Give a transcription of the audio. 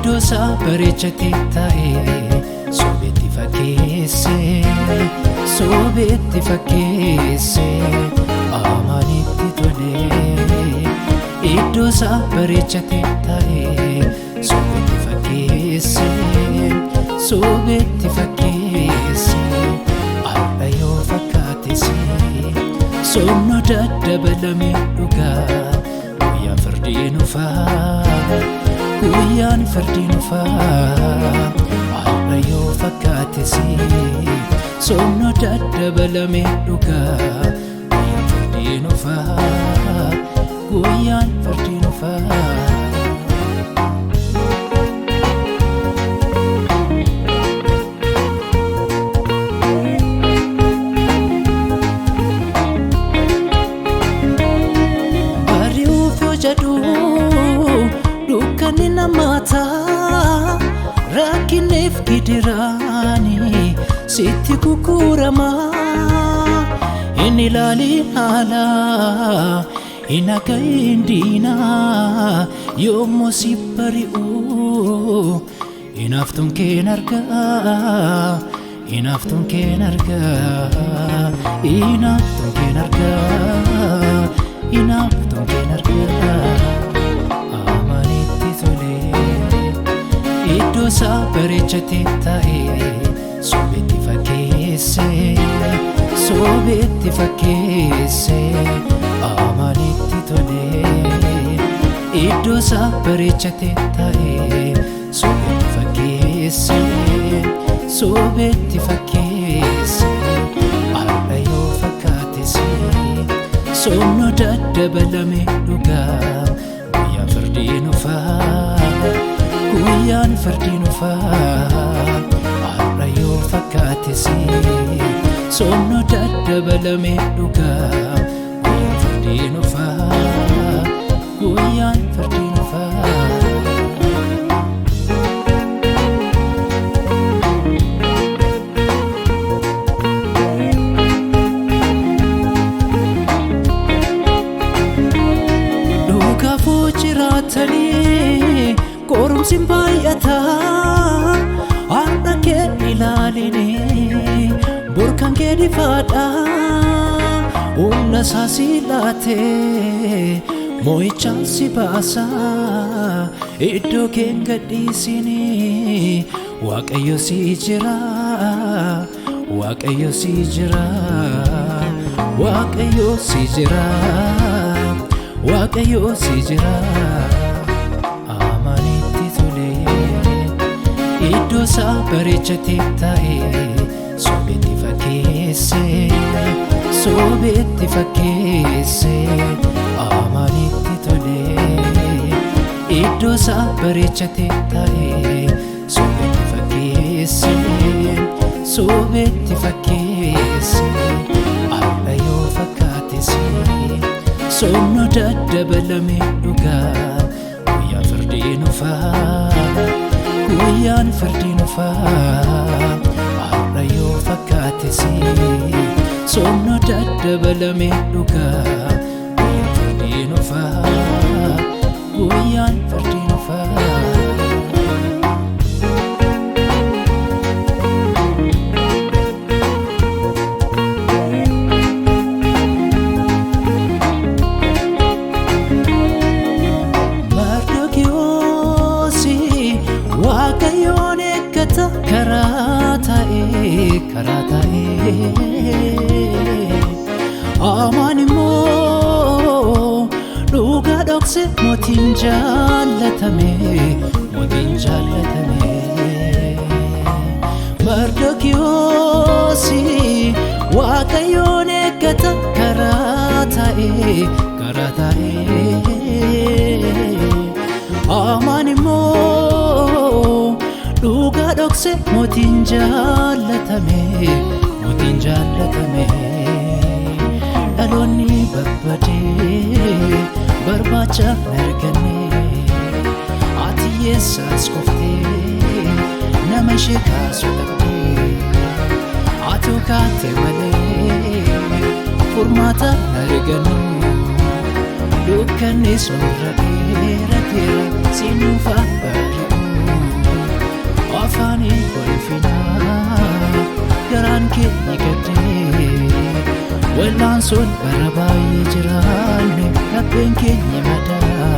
iddoo isaa bareechatee taa'ee sobeetti fakkeesse amaanitti tolee iddoo isaa bareechatee taa'ee sobeetti fakkeesse har'a yoo fakkaates somno daddabalame dhugaa guyyaan fardeen dhufaa har'a yoo fakkaates somno daddabalame dhugaa guyyaan fardeen dhufaa dukkanni namaata rakkineef gidiraani sitti kukurama hin ilaalin haala hin hagayin diina yoommoo si bari'u hinaaftuun keen argaa iddoo isaa bareechatee taa'ee sobeetti fakkeesse amaanitti tolee iddoo isaa bareechatee taa'ee sobeetti fakkeesse har'a yoo fakkaates somno daddabalame dhugaa guyyaan fardeen dhufaa har'a yoo fakkaates somno daddabalame dhugaa guyyaan fardeen dhufaa dhugaafuu jiraatanii qorumsin baay'ataa har'a kee ilaaline borkan kee difaadhaa humna isaa si laatee moo'ichaan si baasaa iddoo keen gadhiisini Waaqayyo si jira iddoo isaa bareechatee taa'ee sobeetti fakkeesse amaanitti tolee iddoo isaa bareechatee taa'ee sobeetti fakkeesse har'a yoo fakkaates somno daddabalame dhugaa guyyaan fardeen dhufaa har'a yoo fakkaates somno daddabalame dhugaa guyyaan fardeen dhufaa Waaqayyoon eeggata karaa taa'ee amaan immoo dhugaa dhokse mootiin jaallatame Mardokiyoosi Waaqayyoon eeggata karaa taa'ee amaan immoo dhugaa dhokse mootiin jaallatame dhaloonni babbadee barbaacha arganne ati yeessaas koftee nama ishee kaasuu dhabdee ati kaate malee furmaata argannu dukkanni soorra dheerateera sinuufaa bari'u afani kolfina garaan keenya gadhee wallaan sun bara baay'ee jiraanne lapheen keenya madaa